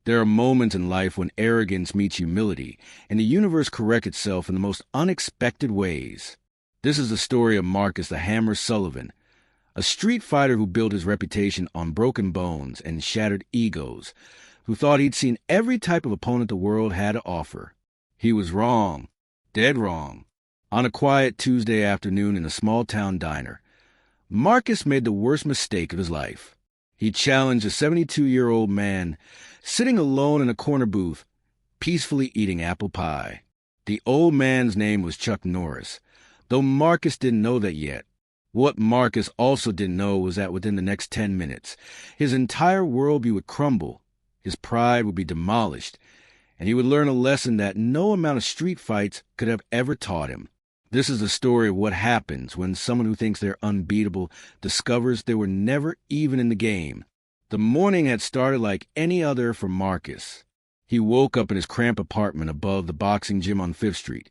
There are moments in life when arrogance meets humility, and the universe corrects itself in the most unexpected ways. This is the story of Marcus the Hammer Sullivan, a street fighter who built his reputation on broken bones and shattered egos, who thought he'd seen every type of opponent the world had to offer. He was wrong, dead wrong. On a quiet Tuesday afternoon in a small-town diner, Marcus made the worst mistake of his life. He challenged a 72-year-old man sitting alone in a corner booth, peacefully eating apple pie. The old man's name was Chucknorris, though Marcus didn't know that yet. What Marcus also didn't know was that within the next 10 minutes, his entire worldview would crumble, his pride would be demolished, and he would learn a lesson that no amount of street fights could have ever taught him. This is the story of what happens when someone who thinks they're unbeatable discovers they were never even in the game. The morning had started like any other for Marcus. He woke up in his cramped apartment above the boxing gym on 5th Street,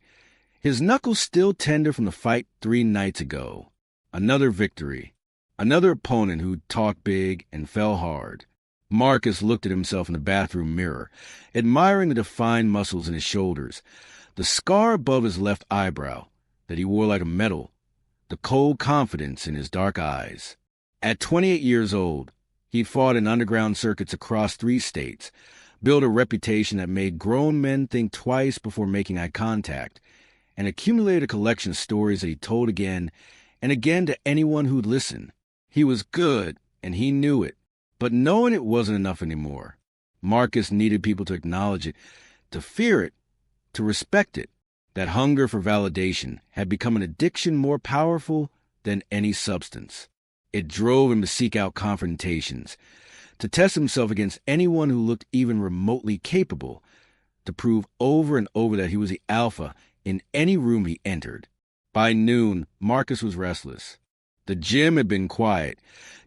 his knuckles still tender from the fight 3 nights ago. Another victory. Another opponent who talked big and fell hard. Marcus looked at himself in the bathroom mirror, admiring the defined muscles in his shoulders, the scar above his left eyebrow that he wore like a medal, the cold confidence in his dark eyes. At 28 years old, he'd fought in underground circuits across 3 states, built a reputation that made grown men think twice before making eye contact, and accumulated a collection of stories that he told again and again to anyone who'd listen. He was good, and he knew it, but knowing it wasn't enough anymore. Marcus needed people to acknowledge it, to fear it, to respect it. That hunger for validation had become an addiction more powerful than any substance. It drove him to seek out confrontations, to test himself against anyone who looked even remotely capable, to prove over and over that he was the alpha in any room he entered. By noon, Marcus was restless. The gym had been quiet,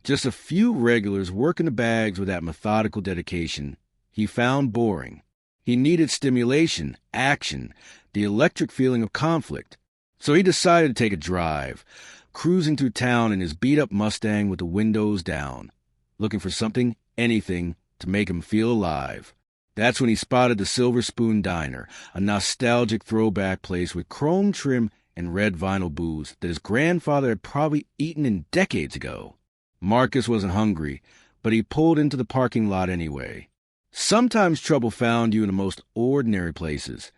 just a few regulars working the bags with that methodical dedication he found boring. He needed stimulation, action, the electric feeling of conflict. So he decided to take a drive, cruising through town in his beat-up Mustang with the windows down, looking for something, anything, to make him feel alive. That's when he spotted the Silver Spoon Diner, a nostalgic throwback place with chrome trim and red vinyl booths that his grandfather had probably eaten in decades ago. Marcus wasn't hungry, but he pulled into the parking lot anyway. Sometimes trouble found you in the most ordinary places,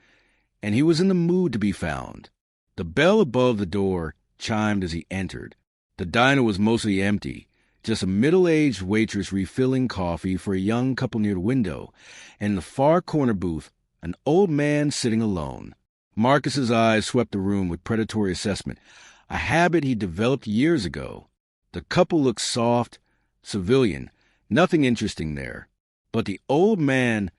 and he was in the mood to be found. The bell above the door chimed as he entered. The diner was mostly empty, just a middle-aged waitress refilling coffee for a young couple near the window, and in the far corner booth, an old man sitting alone. Marcus's eyes swept the room with predatory assessment, a habit he developed years ago. The couple looked soft, civilian, nothing interesting there. But the old man,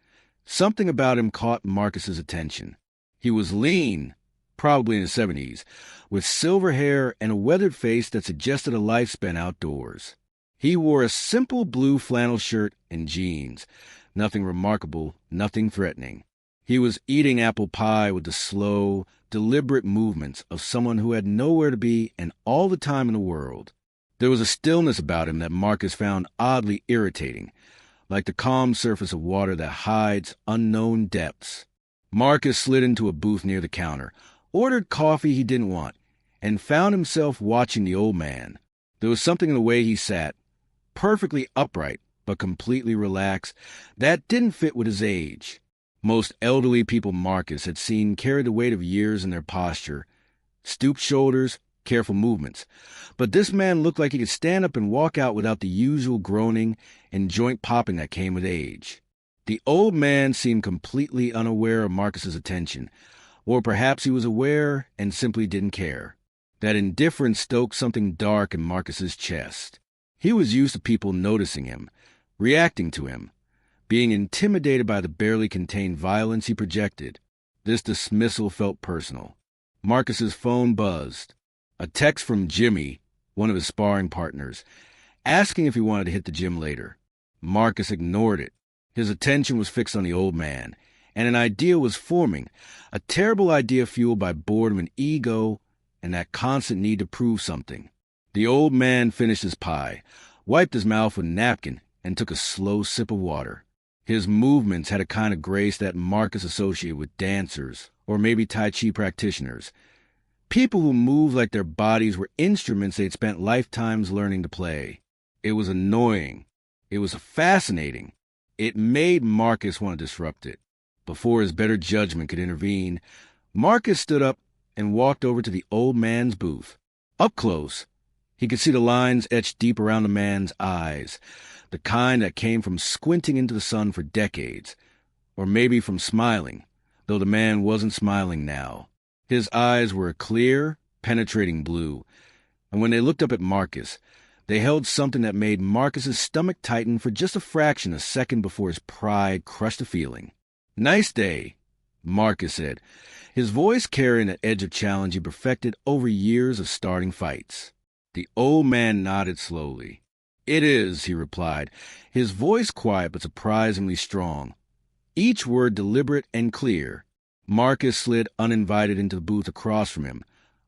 something about him caught Marcus's attention. He was lean, probably in his 70s, with silver hair and a weathered face that suggested a life spent outdoors. He wore a simple blue flannel shirt and jeans, nothing remarkable, nothing threatening. He was eating apple pie with the slow, deliberate movements of someone who had nowhere to be and all the time in the world. There was a stillness about him that Marcus found oddly irritating, like the calm surface of water that hides unknown depths. Marcus slid into a booth near the counter, ordered coffee he didn't want, and found himself watching the old man. There was something in the way he sat, perfectly upright but completely relaxed, that didn't fit with his age. Most elderly people Marcus had seen carried the weight of years in their posture, stooped shoulders, careful movements. But this man looked like he could stand up and walk out without the usual groaning and joint popping that came with age. The old man seemed completely unaware of Marcus's attention, or perhaps he was aware and simply didn't care. That indifference stoked something dark in Marcus's chest. He was used to people noticing him, reacting to him, being intimidated by the barely contained violence he projected. This dismissal felt personal. Marcus's phone buzzed. A text from Jimmy, one of his sparring partners, asking if he wanted to hit the gym later. Marcus ignored it. His attention was fixed on the old man, and an idea was forming, a terrible idea fueled by boredom and ego and that constant need to prove something. The old man finished his pie, wiped his mouth with a napkin, and took a slow sip of water. His movements had a kind of grace that Marcus associated with dancers or maybe Tai Chi practitioners. People who moved like their bodies were instruments they'd spent lifetimes learning to play. It was annoying. It was fascinating. It made Marcus want to disrupt it. Before his better judgment could intervene, Marcus stood up and walked over to the old man's booth. Up close, he could see the lines etched deep around the man's eyes, the kind that came from squinting into the sun for decades, or maybe from smiling, though the man wasn't smiling now. His eyes were a clear, penetrating blue, and when they looked up at Marcus, they held something that made Marcus's stomach tighten for just a fraction a second before his pride crushed a feeling. "Nice day," Marcus said, his voice carrying that edge of challenge he perfected over years of starting fights. The old man nodded slowly. "It is," he replied, his voice quiet but surprisingly strong. Each word deliberate and clear. Marcus slid uninvited into the booth across from him.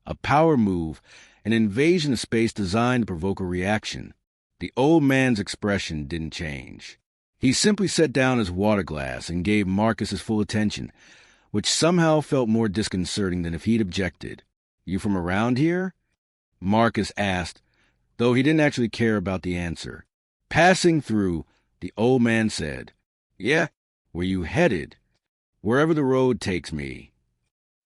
A power move, an invasion of space designed to provoke a reaction. The old man's expression didn't change. He simply set down his water glass and gave Marcus his full attention, which somehow felt more disconcerting than if he'd objected. "You from around here?" Marcus asked, though he didn't actually care about the answer. Passing through, the old man said, "Yeah, where you headed?" "Wherever the road takes me."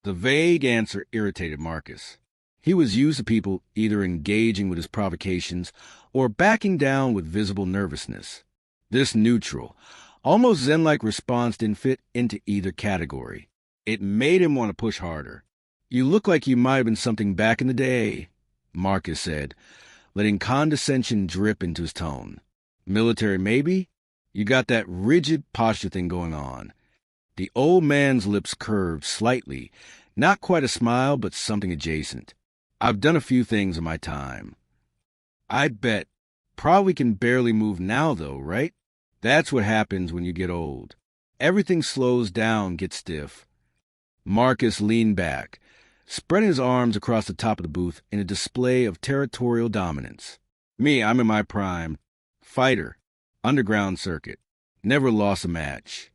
The vague answer irritated Marcus. He was used to people either engaging with his provocations or backing down with visible nervousness. This neutral, almost zen-like response didn't fit into either category. It made him want to push harder. "You look like you might have been something back in the day," Marcus said, letting condescension drip into his tone. "Military, maybe? You got that rigid posture thing going on." The old man's lips curved slightly, not quite a smile, but something adjacent. "I've done a few things in my time." "I bet. Probably can barely move now, though, right? That's what happens when you get old. Everything slows down, gets stiff." Marcus leaned back, spreading his arms across the top of the booth in a display of territorial dominance. "Me, I'm in my prime. Fighter. Underground circuit. Never lost a match."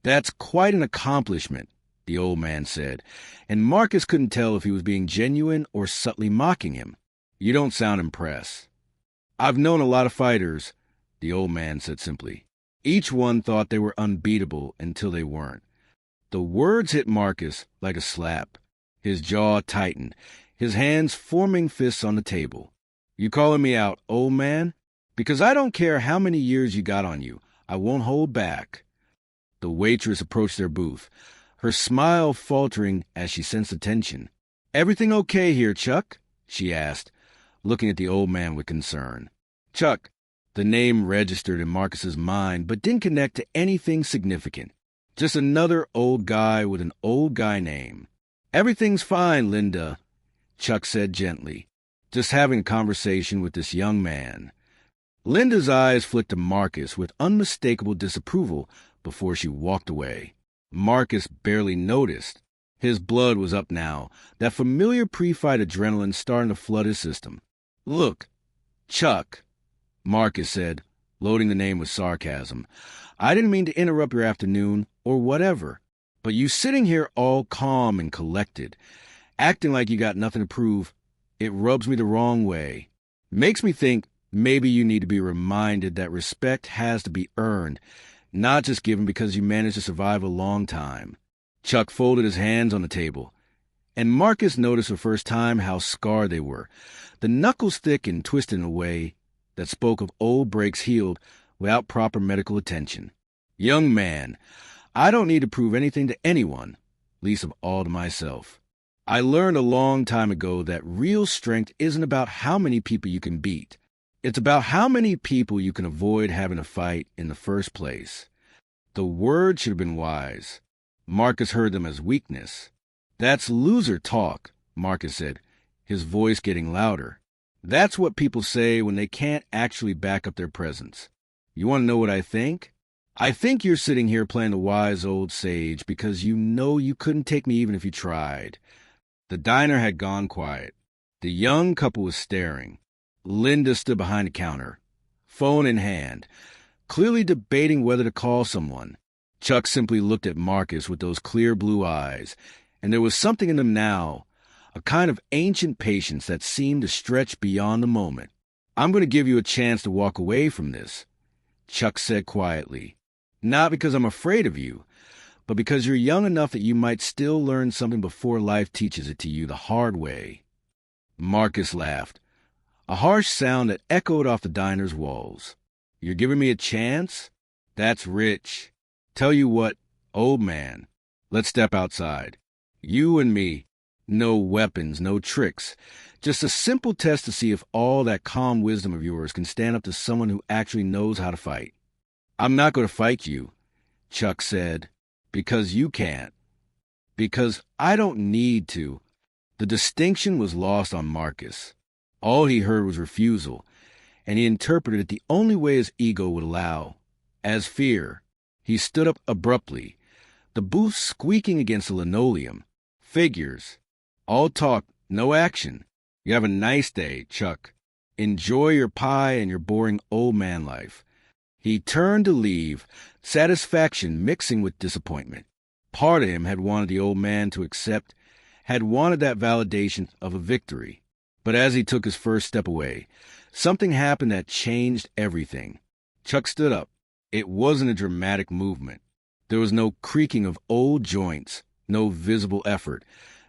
"That's quite an accomplishment," the old man said, and Marcus couldn't tell if he was being genuine or subtly mocking him. "You don't sound impressed." "I've known a lot of fighters," the old man said simply. Each one thought they were unbeatable until they weren't. The words hit Marcus like a slap. His jaw tightened, his hands forming fists on the table. "You calling me out, old man? Because I don't care how many years you got on you. I won't hold back." The waitress approached their booth, her smile faltering as she sensed the tension. "Everything okay here, Chuck?" she asked, looking at the old man with concern. Chuck. The name registered in Marcus's mind but didn't connect to anything significant. Just another old guy with an old guy name. "Everything's fine, Linda," Chuck said gently, just having a conversation with this young man. Linda's eyes flicked to Marcus with unmistakable disapproval before she walked away. Marcus barely noticed. His blood was up now, that familiar pre-fight adrenaline starting to flood his system. "Look, Chuck," Marcus said, loading the name with sarcasm, "I didn't mean to interrupt your afternoon or whatever, but you sitting here all calm and collected, acting like you got nothing to prove, it rubs me the wrong way. Makes me think maybe you need to be reminded that respect has to be earned, not just given because you managed to survive a long time." Chuck folded his hands on the table, and Marcus noticed for the first time how scarred they were, the knuckles thick and twisted in a way that spoke of old breaks healed without proper medical attention. "Young man, I don't need to prove anything to anyone, least of all to myself. I learned a long time ago that real strength isn't about how many people you can beat. It's about how many people you can avoid having to fight in the first place." The words should have been wise. Marcus heard them as weakness. "That's loser talk," Marcus said, his voice getting louder. "That's what people say when they can't actually back up their presence. You want to know what I think? I think you're sitting here playing the wise old sage because you know you couldn't take me even if you tried." The diner had gone quiet. The young couple was staring. Linda stood behind the counter, phone in hand, clearly debating whether to call someone. Chuck simply looked at Marcus with those clear blue eyes, and there was something in them now, a kind of ancient patience that seemed to stretch beyond the moment. "I'm going to give you a chance to walk away from this," Chuck said quietly. "Not because I'm afraid of you, but because you're young enough that you might still learn something before life teaches it to you the hard way." Marcus laughed, a harsh sound that echoed off the diner's walls. "You're giving me a chance? That's rich. Tell you what, old man, let's step outside. You and me. No weapons, no tricks. Just a simple test to see if all that calm wisdom of yours can stand up to someone who actually knows how to fight." "I'm not going to fight you," Chuck said, "because you can't. Because I don't need to." The distinction was lost on Marcus. All he heard was refusal, and he interpreted it the only way his ego would allow, as fear. He stood up abruptly, the booth squeaking against the linoleum. "Figures. All talk, no action. You have a nice day, Chuck. Enjoy your pie and your boring old man life." He turned to leave, satisfaction mixing with disappointment. Part of him had wanted the old man to accept, had wanted that validation of a victory. But as he took his first step away, something happened that changed everything. Chuck stood up. It wasn't a dramatic movement. There was no creaking of old joints, no visible effort,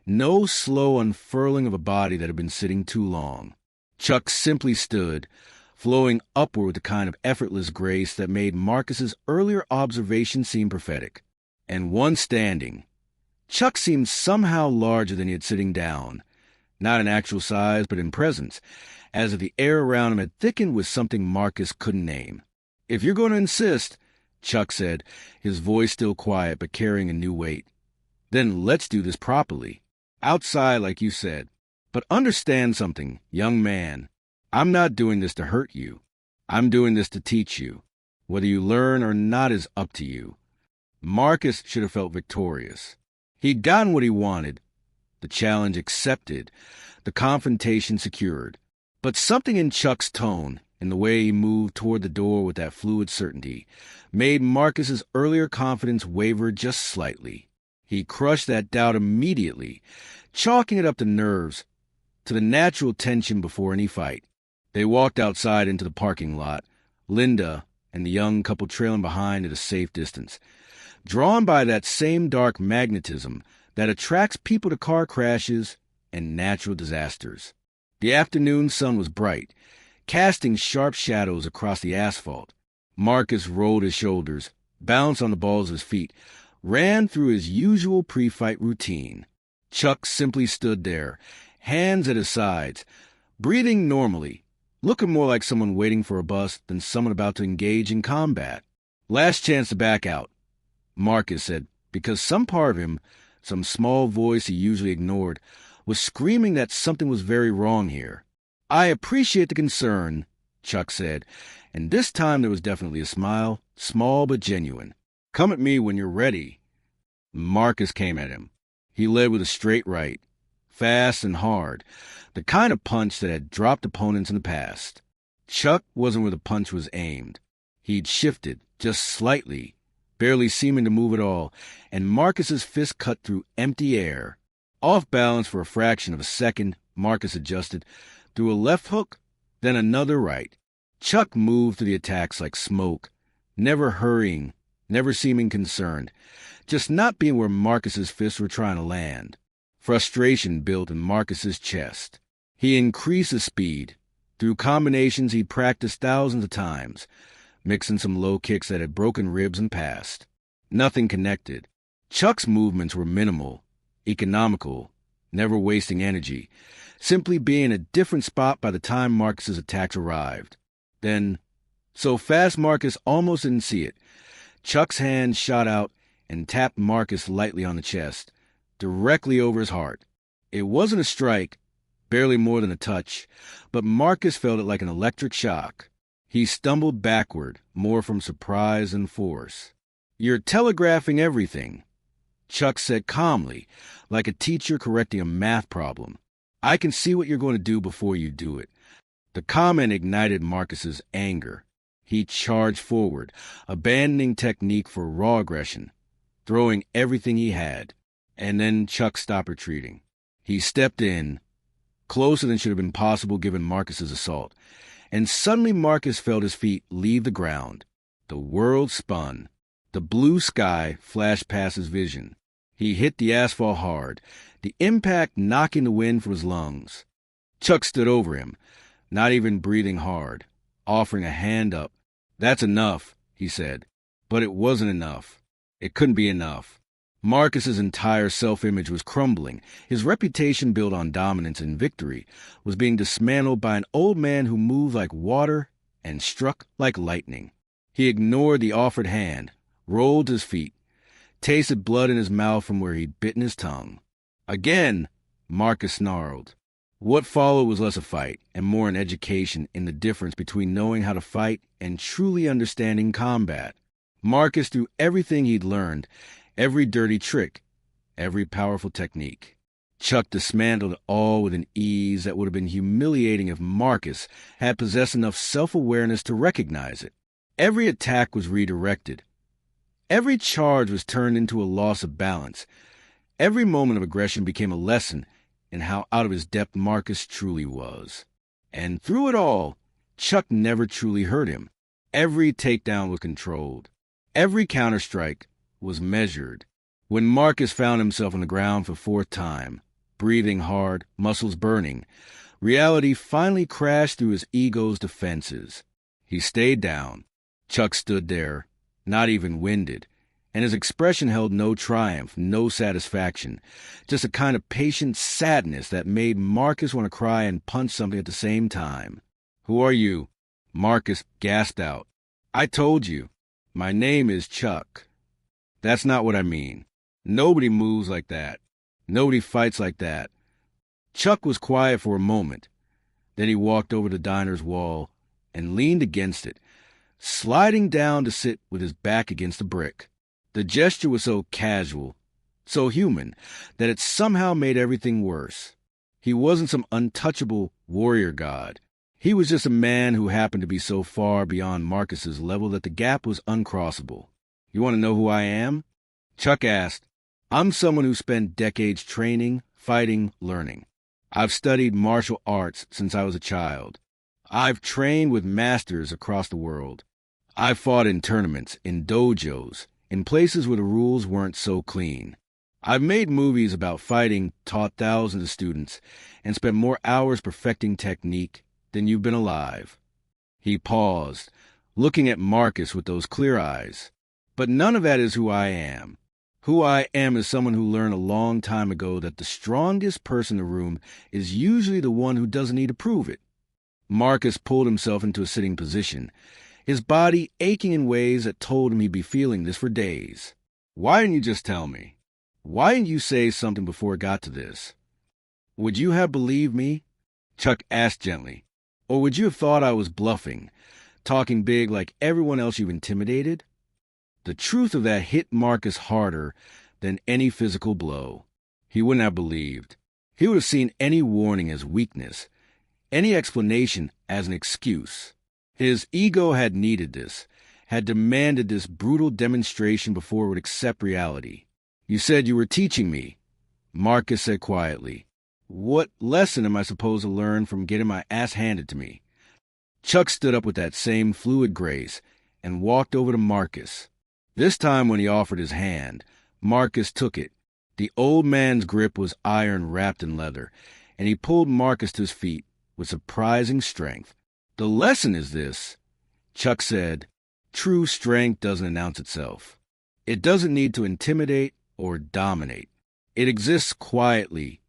no slow unfurling of a body that had been sitting too long. Chuck simply stood, flowing upward with the kind of effortless grace that made Marcus's earlier observation seem prophetic. And once standing, Chuck seemed somehow larger than he had sitting down, not in actual size but in presence, as if the air around him had thickened with something Marcus couldn't name. "If you're going to insist," Chuck said, his voice still quiet but carrying a new weight, "then let's do this properly. Outside, like you said. But understand something, young man. I'm not doing this to hurt you. I'm doing this to teach you. Whether you learn or not is up to you." Marcus should have felt victorious. He'd gotten what he wanted, the challenge accepted, the confrontation secured. But something in Chuck's tone, in the way he moved toward the door with that fluid certainty, made Marcus's earlier confidence waver just slightly. He crushed that doubt immediately, chalking it up to nerves, to the natural tension before any fight. They walked outside into the parking lot, Linda and the young couple trailing behind at a safe distance, drawn by that same dark magnetism that attracts people to car crashes and natural disasters. The afternoon sun was bright, casting sharp shadows across the asphalt. Marcus rolled his shoulders, bounced on the balls of his feet, ran through his usual pre-fight routine. Chuck simply stood there, hands at his sides, breathing normally, looking more like someone waiting for a bus than someone about to engage in combat. "Last chance to back out," Marcus said, because some part of him, some small voice he usually ignored, was screaming that something was very wrong here. "I appreciate the concern," Chuck said, and this time there was definitely a smile, small but genuine. "Come at me when you're ready." Marcus came at him. He led with a straight right, fast and hard, the kind of punch that had dropped opponents in the past. Chuck wasn't where the punch was aimed. He'd shifted, just slightly, barely seeming to move at all, and Marcus's fist cut through empty air. Off balance for a fraction of a second, Marcus adjusted, threw a left hook, then another right. Chuck moved through the attacks like smoke, never hurrying, never seeming concerned, just not being where Marcus's fists were trying to land. Frustration built in Marcus's chest. He increased his speed, through combinations he'd practiced thousands of times, mixing some low kicks that had broken ribs and passed. Nothing connected. Chuck's movements were minimal, economical, never wasting energy, simply being in a different spot by the time Marcus's attacks arrived. Then, so fast Marcus almost didn't see it, Chuck's hand shot out and tapped Marcus lightly on the chest, directly over his heart. It wasn't a strike, barely more than a touch, but Marcus felt it like an electric shock. He stumbled backward, more from surprise than force. "You're telegraphing everything," Chuck said calmly, like a teacher correcting a math problem. "I can see what you're going to do before you do it." The comment ignited Marcus's anger. He charged forward, abandoning technique for raw aggression, throwing everything he had. And then Chuck stopped retreating. He stepped in, closer than should have been possible given Marcus's assault, and suddenly Marcus felt his feet leave the ground. The world spun. The blue sky flashed past his vision. He hit the asphalt hard, the impact knocking the wind from his lungs. Chuck stood over him, not even breathing hard, offering a hand up. "That's enough," he said. But it wasn't enough. It couldn't be enough. Marcus's entire self-image was crumbling. His reputation built on dominance and victory was being dismantled by an old man who moved like water and struck like lightning. He ignored the offered hand, rolled his feet, tasted blood in his mouth from where he'd bitten his tongue. "Again!" Marcus snarled. What followed was less a fight and more an education in the difference between knowing how to fight and truly understanding combat. Marcus threw everything he'd learned, every dirty trick, every powerful technique. Chuck dismantled it all with an ease that would have been humiliating if Marcus had possessed enough self-awareness to recognize it. Every attack was redirected. Every charge was turned into a loss of balance. Every moment of aggression became a lesson in how out of his depth Marcus truly was. And through it all, Chuck never truly hurt him. Every takedown was controlled. Every counterstrike was measured. When Marcus found himself on the ground for the fourth time, breathing hard, muscles burning, reality finally crashed through his ego's defenses. He stayed down. Chuck stood there, not even winded, and his expression held no triumph, no satisfaction, just a kind of patient sadness that made Marcus want to cry and punch something at the same time. "Who are you?" Marcus gasped out. "I told you. My name is Chuck." "That's not what I mean. Nobody moves like that. Nobody fights like that." Chuck was quiet for a moment. Then he walked over to the diner's wall and leaned against it, sliding down to sit with his back against the brick. The gesture was so casual, so human, that it somehow made everything worse. He wasn't some untouchable warrior god. He was just a man who happened to be so far beyond Marcus's level that the gap was uncrossable. "You want to know who I am?" Chuck asked. "I'm someone who spent decades training, fighting, learning. I've studied martial arts since I was a child. I've trained with masters across the world. I've fought in tournaments, in dojos, in places where the rules weren't so clean. I've made movies about fighting, taught thousands of students, and spent more hours perfecting technique than you've been alive." He paused, looking at Marcus with those clear eyes. "But none of that is who I am. Who I am is someone who learned a long time ago that the strongest person in the room is usually the one who doesn't need to prove it." Marcus pulled himself into a sitting position, his body aching in ways that told him he'd be feeling this for days. "Why didn't you just tell me? Why didn't you say something before it got to this? Would you have believed me?" Chuck asked gently. "Or would you have thought I was bluffing, talking big like everyone else you've intimidated?" The truth of that hit Marcus harder than any physical blow. He wouldn't have believed. He would have seen any warning as weakness, any explanation as an excuse. His ego had needed this, had demanded this brutal demonstration before it would accept reality. "You said you were teaching me," Marcus said quietly. "What lesson am I supposed to learn from getting my ass handed to me?" Chuck stood up with that same fluid grace and walked over to Marcus. This time when he offered his hand, Marcus took it. The old man's grip was iron wrapped in leather, and he pulled Marcus to his feet with surprising strength. "The lesson is this," Chuck said. "True strength doesn't announce itself. It doesn't need to intimidate or dominate. It exists quietly,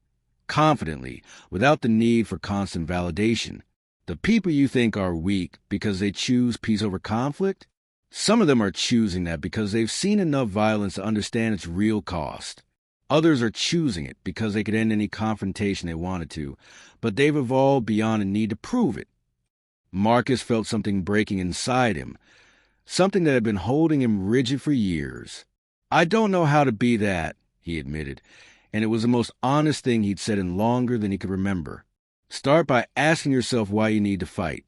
confidently, without the need for constant validation. The people you think are weak because they choose peace over conflict, some of them are choosing that because they've seen enough violence to understand its real cost. Others are choosing it because they could end any confrontation they wanted to, but they've evolved beyond a need to prove it." Marcus felt something breaking inside him, something that had been holding him rigid for years. "I don't know how to be that," he admitted, and it was the most honest thing he'd said in longer than he could remember. "Start by asking yourself why you need to fight,"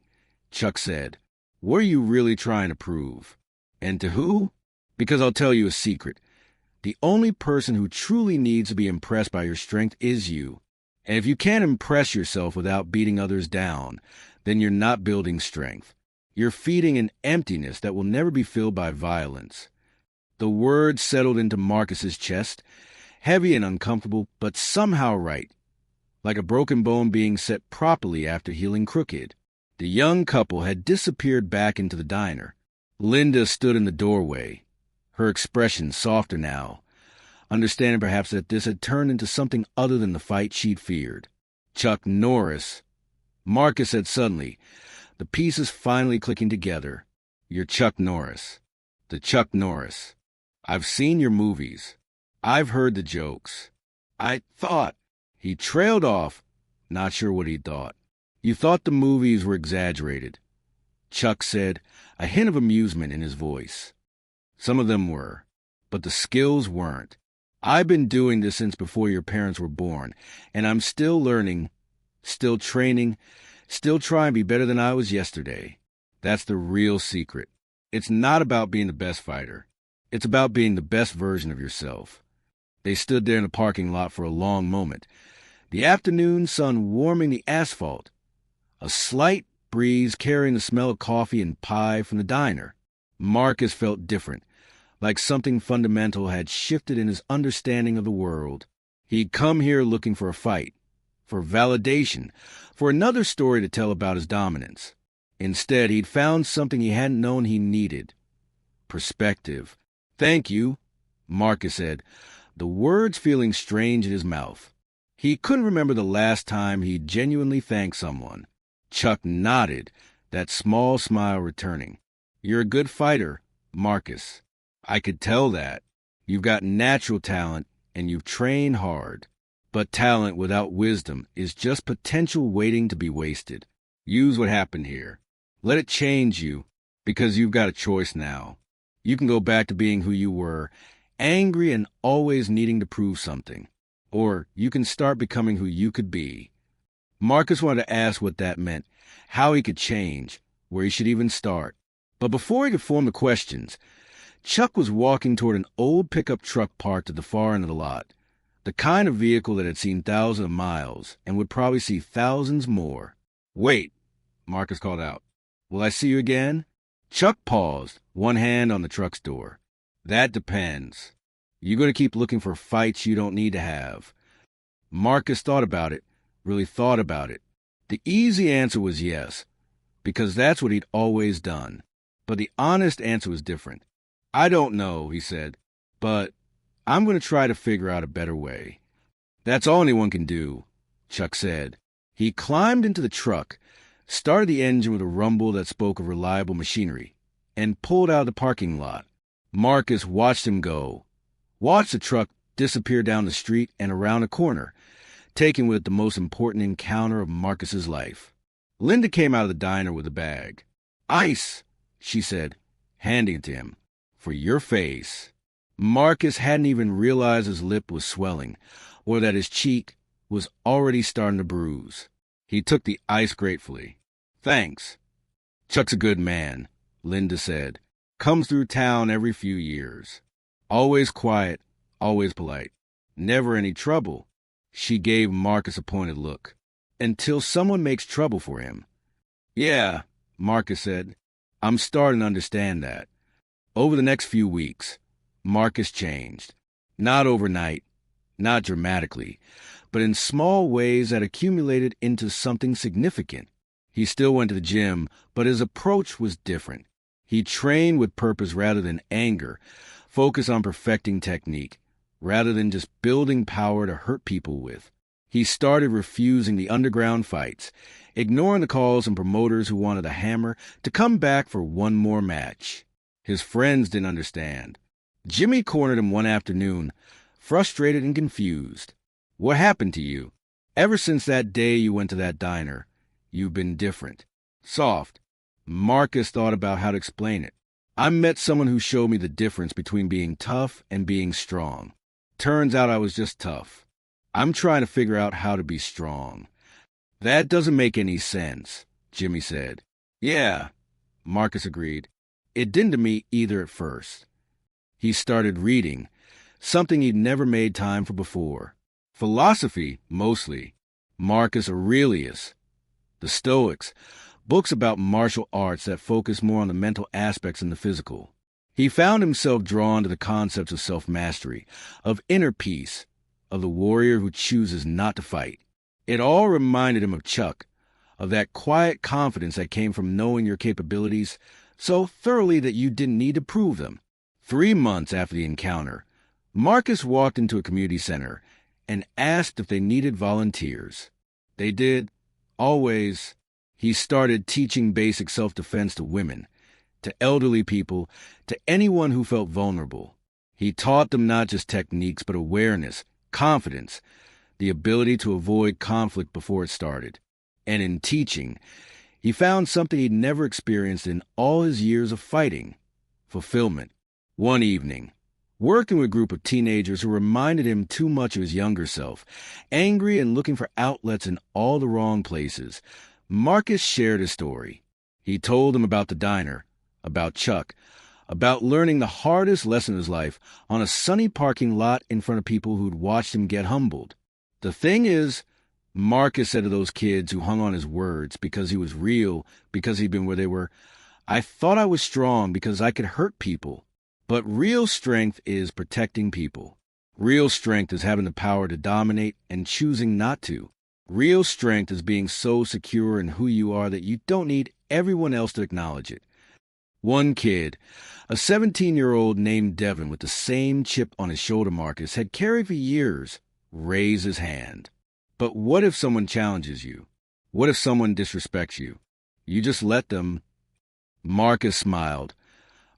Chuck said. What are you really trying to prove? And to who? Because I'll tell you a secret. The only person who truly needs to be impressed by your strength is you. And if you can't impress yourself without beating others down, then you're not building strength. You're feeding an emptiness that will never be filled by violence. The words settled into Marcus's chest, heavy and uncomfortable, but somehow right, like a broken bone being set properly after healing crooked. The young couple had disappeared back into the diner. Linda stood in the doorway, her expression softer now, understanding perhaps that this had turned into something other than the fight she'd feared. Chucknorris, Marcus said suddenly, the pieces finally clicking together. You're Chucknorris. The Chucknorris. I've seen your movies. I've heard the jokes. I thought. He trailed off, not sure what he thought. You thought the movies were exaggerated, Chuck said, a hint of amusement in his voice. Some of them were, but the skills weren't. I've been doing this since before your parents were born, and I'm still learning, still training, still trying to be better than I was yesterday. That's the real secret. It's not about being the best fighter. It's about being the best version of yourself. They stood there in the parking lot for a long moment, the afternoon sun warming the asphalt, a slight breeze carrying the smell of coffee and pie from the diner. Marcus felt different, like something fundamental had shifted in his understanding of the world. He'd come here looking for a fight, for validation, for another story to tell about his dominance. Instead, he'd found something he hadn't known he needed. Perspective. Thank you, Marcus said, the words feeling strange in his mouth. He couldn't remember the last time he'd genuinely thanked someone. Chuck nodded, that small smile returning. You're a good fighter, Marcus. I could tell that. You've got natural talent, and you've trained hard. But talent without wisdom is just potential waiting to be wasted. Use what happened here. Let it change you, because you've got a choice now. You can go back to being who you were, angry and always needing to prove something. Or you can start becoming who you could be. Marcus wanted to ask what that meant, how he could change, where he should even start. But before he could form the questions, Chuck was walking toward an old pickup truck parked at the far end of the lot, the kind of vehicle that had seen thousands of miles and would probably see thousands more. Wait, Marcus called out. Will I see you again? Chuck paused, one hand on the truck's door. That depends. You're going to keep looking for fights you don't need to have. Marcus thought about it, really thought about it. The easy answer was yes, because that's what he'd always done. But the honest answer was different. I don't know, he said, but I'm going to try to figure out a better way. That's all anyone can do, Chuck said. He climbed into the truck, started the engine with a rumble that spoke of reliable machinery, and pulled out of the parking lot. Marcus watched him go, watched the truck disappear down the street and around a corner, taking with it the most important encounter of Marcus's life. Linda came out of the diner with a bag. Ice, she said, handing it to him. For your face. Marcus hadn't even realized his lip was swelling, or that his cheek was already starting to bruise. He took the ice gratefully. Thanks. Chuck's a good man, Linda said. Comes through town every few years. Always quiet, always polite. Never any trouble. She gave Marcus a pointed look. Until someone makes trouble for him. Yeah, Marcus said. I'm starting to understand that. Over the next few weeks, Marcus changed. Not overnight, not dramatically, but in small ways that accumulated into something significant. He still went to the gym, but his approach was different. He trained with purpose rather than anger, focused on perfecting technique, rather than just building power to hurt people with. He started refusing the underground fights, ignoring the calls from promoters who wanted a hammer to come back for one more match. His friends didn't understand. Jimmy cornered him one afternoon, frustrated and confused. What happened to you? Ever since that day you went to that diner, you've been different. Soft. Marcus thought about how to explain it. I met someone who showed me the difference between being tough and being strong. Turns out I was just tough. I'm trying to figure out how to be strong. That doesn't make any sense, Jimmy said. Yeah, Marcus agreed. It didn't to me either at first. He started reading, something he'd never made time for before. Philosophy, mostly. Marcus Aurelius, the Stoics, books about martial arts that focus more on the mental aspects than the physical. He found himself drawn to the concepts of self-mastery, of inner peace, of the warrior who chooses not to fight. It all reminded him of Chuck, of that quiet confidence that came from knowing your capabilities so thoroughly that you didn't need to prove them. 3 months after the encounter, Marcus walked into a community center and asked if they needed volunteers. They did. Always. He started teaching basic self-defense to women, to elderly people, to anyone who felt vulnerable. He taught them not just techniques, but awareness, confidence, the ability to avoid conflict before it started. And in teaching, he found something he'd never experienced in all his years of fighting: fulfillment. One evening, working with a group of teenagers who reminded him too much of his younger self, angry and looking for outlets in all the wrong places, Marcus shared his story. He told them about the diner, about Chuck, about learning the hardest lesson of his life on a sunny parking lot in front of people who'd watched him get humbled. The thing is, Marcus said to those kids who hung on his words because he was real, because he'd been where they were, I thought I was strong because I could hurt people. But real strength is protecting people. Real strength is having the power to dominate and choosing not to. Real strength is being so secure in who you are that you don't need everyone else to acknowledge it. One kid, a 17-year-old named Devin with the same chip on his shoulder Marcus had carried for years, raised his hand. But what if someone challenges you? What if someone disrespects you? You just let them. Marcus smiled,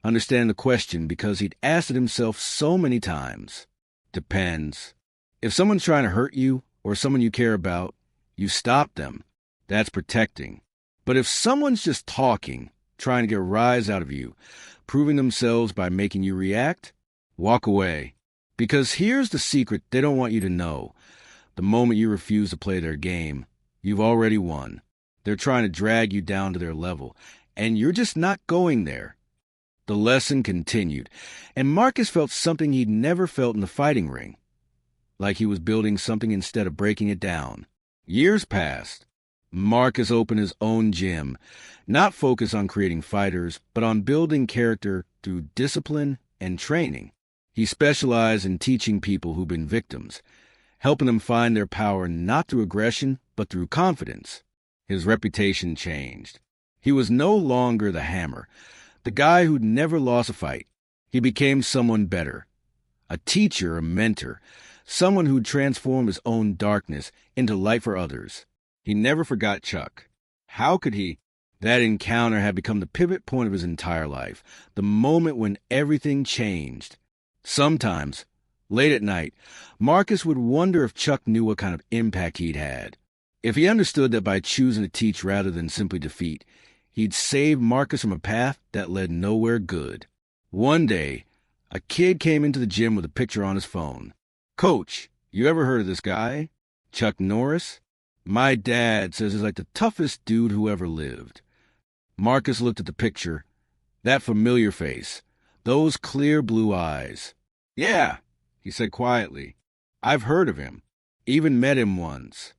understand the question because he'd asked it himself so many times. Depends. If someone's trying to hurt you or someone you care about, you stop them. That's protecting. But if someone's just talking, trying to get a rise out of you, proving themselves by making you react, walk away. Because here's the secret they don't want you to know. The moment you refuse to play their game, you've already won. They're trying to drag you down to their level, and you're just not going there. The lesson continued, and Marcus felt something he'd never felt in the fighting ring, like he was building something instead of breaking it down. Years passed. Marcus opened his own gym, not focused on creating fighters, but on building character through discipline and training. He specialized in teaching people who've been victims, helping them find their power not through aggression, but through confidence. His reputation changed. He was no longer the hammer, the guy who'd never lost a fight. He became someone better, a teacher, a mentor, someone who'd transformed his own darkness into light for others. He never forgot Chuck. How could he? That encounter had become the pivot point of his entire life, the moment when everything changed. Sometimes, late at night, Marcus would wonder if Chuck knew what kind of impact he'd had. If he understood that by choosing to teach rather than simply defeat, he'd saved Marcus from a path that led nowhere good. One day, a kid came into the gym with a picture on his phone. Coach, you ever heard of this guy? Chucknorris? My dad says he's like the toughest dude who ever lived. Marcus looked at the picture. That familiar face. Those clear blue eyes. Yeah, he said quietly. I've heard of him. Even met him once.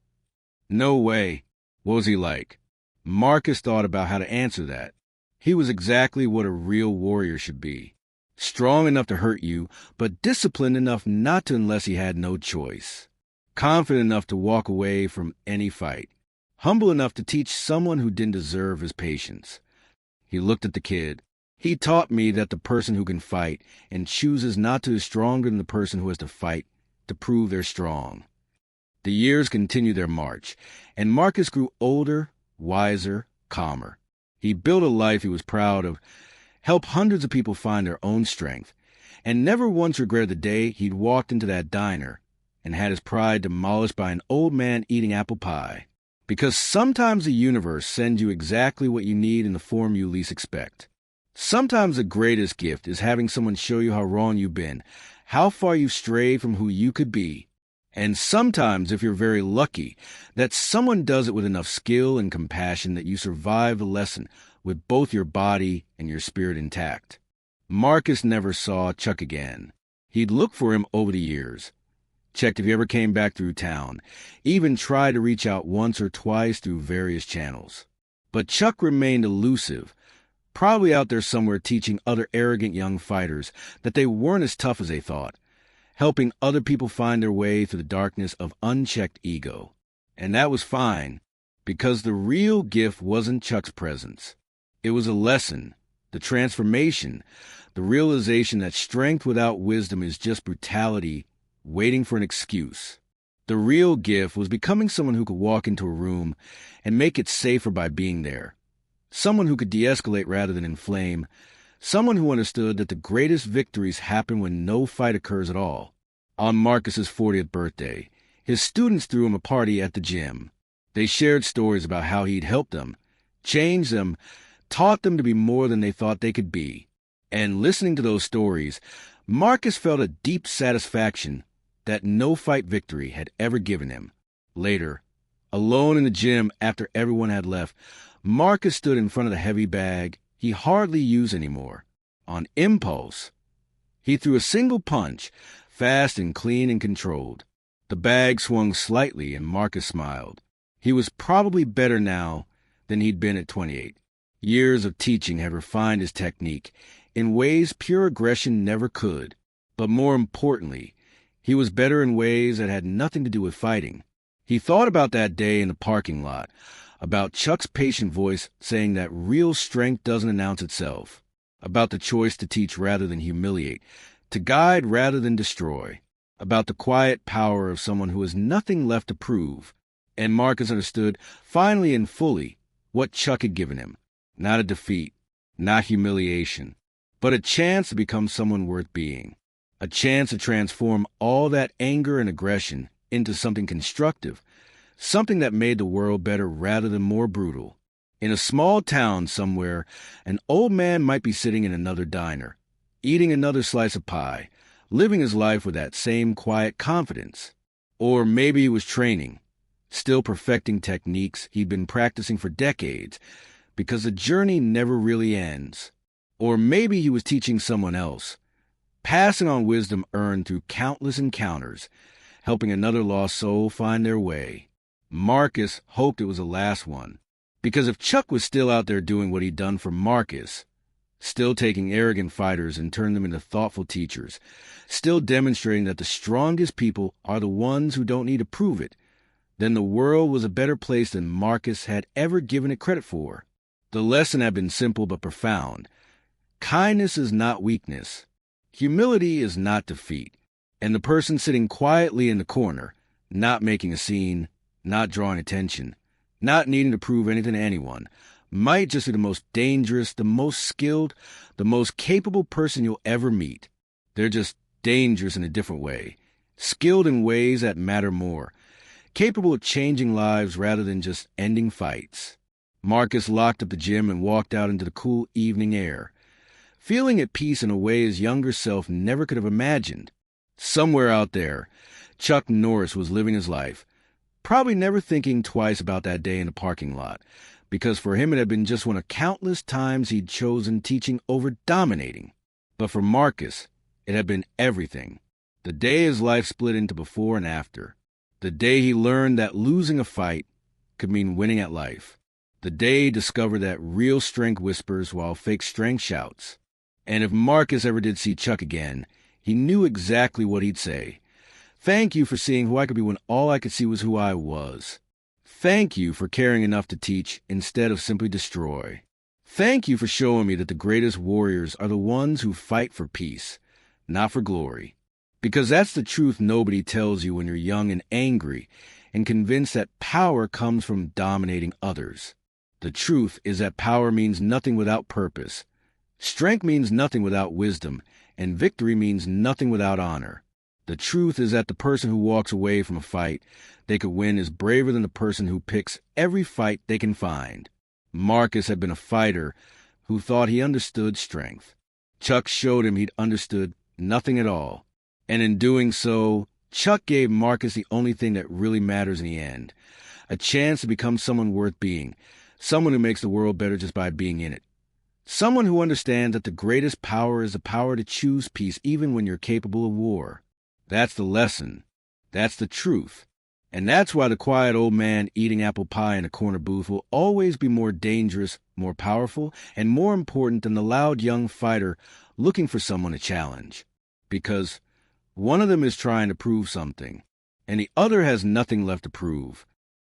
No way. What was he like? Marcus thought about how to answer that. He was exactly what a real warrior should be. Strong enough to hurt you, but disciplined enough not to unless he had no choice. Confident enough to walk away from any fight. Humble enough to teach someone who didn't deserve his patience. He looked at the kid. He taught me that the person who can fight and chooses not to is stronger than the person who has to fight to prove they're strong. The years continued their march, and Marcus grew older, wiser, calmer. He built a life he was proud of, helped hundreds of people find their own strength, and never once regretted the day he'd walked into that diner and had his pride demolished by an old man eating apple pie. Because sometimes the universe sends you exactly what you need in the form you least expect. Sometimes the greatest gift is having someone show you how wrong you've been, how far you've strayed from who you could be. And sometimes, if you're very lucky, that someone does it with enough skill and compassion that you survive the lesson with both your body and your spirit intact. Marcus never saw Chuck again. He'd looked for him over the years, checked if he ever came back through town, even tried to reach out once or twice through various channels. But Chuck remained elusive, probably out there somewhere teaching other arrogant young fighters that they weren't as tough as they thought, helping other people find their way through the darkness of unchecked ego. And that was fine, because the real gift wasn't Chuck's presence. It was a lesson, the transformation, the realization that strength without wisdom is just brutality waiting for an excuse. The real gift was becoming someone who could walk into a room and make it safer by being there. Someone who could de-escalate rather than inflame. Someone who understood that the greatest victories happen when no fight occurs at all. On Marcus's 40th birthday, his students threw him a party at the gym. They shared stories about how he'd helped them, changed them, taught them to be more than they thought they could be. And listening to those stories, Marcus felt a deep satisfaction that no fight victory had ever given him. Later, alone in the gym after everyone had left, Marcus stood in front of the heavy bag he hardly used anymore. On impulse, he threw a single punch, fast and clean and controlled. The bag swung slightly and Marcus smiled. He was probably better now than he'd been at 28. Years of teaching had refined his technique in ways pure aggression never could. But more importantly, he was better in ways that had nothing to do with fighting. He thought about that day in the parking lot, about Chuck's patient voice saying that real strength doesn't announce itself, about the choice to teach rather than humiliate, to guide rather than destroy, about the quiet power of someone who has nothing left to prove. And Marcus understood, finally and fully, what Chuck had given him. Not a defeat, not humiliation, but a chance to become someone worth being. A chance to transform all that anger and aggression into something constructive, something that made the world better rather than more brutal. In a small town somewhere, an old man might be sitting in another diner, eating another slice of pie, living his life with that same quiet confidence. Or maybe he was training, still perfecting techniques he'd been practicing for decades, because the journey never really ends. Or maybe he was teaching someone else, passing on wisdom earned through countless encounters, helping another lost soul find their way. Marcus hoped it was the last one, because if Chuck was still out there doing what he'd done for Marcus, still taking arrogant fighters and turning them into thoughtful teachers, still demonstrating that the strongest people are the ones who don't need to prove it, then the world was a better place than Marcus had ever given it credit for. The lesson had been simple but profound. Kindness is not weakness. Humility is not defeat. And the person sitting quietly in the corner, not making a scene, not drawing attention, not needing to prove anything to anyone, might just be the most dangerous, the most skilled, the most capable person you'll ever meet. They're just dangerous in a different way, skilled in ways that matter more, capable of changing lives rather than just ending fights. Marcus locked up the gym and walked out into the cool evening air, feeling at peace in a way his younger self never could have imagined. Somewhere out there, Chucknorris was living his life, probably never thinking twice about that day in the parking lot, because for him it had been just one of countless times he'd chosen teaching over dominating. But for Marcus, it had been everything. The day his life split into before and after. The day he learned that losing a fight could mean winning at life. The day he discovered that real strength whispers while fake strength shouts. And if Marcus ever did see Chuck again, he knew exactly what he'd say. Thank you for seeing who I could be when all I could see was who I was. Thank you for caring enough to teach instead of simply destroy. Thank you for showing me that the greatest warriors are the ones who fight for peace, not for glory. Because that's the truth nobody tells you when you're young and angry and convinced that power comes from dominating others. The truth is that power means nothing without purpose. Strength means nothing without wisdom, and victory means nothing without honor. The truth is that the person who walks away from a fight they could win is braver than the person who picks every fight they can find. Marcus had been a fighter who thought he understood strength. Chuck showed him he'd understood nothing at all. And in doing so, Chuck gave Marcus the only thing that really matters in the end, a chance to become someone worth being, Someone who makes the world better just by being in it. Someone who understands that the greatest power is the power to choose peace even when you're capable of war. That's the lesson. That's the truth. And that's why the quiet old man eating apple pie in a corner booth will always be more dangerous, more powerful, and more important than the loud young fighter looking for someone to challenge. Because one of them is trying to prove something, and the other has nothing left to prove.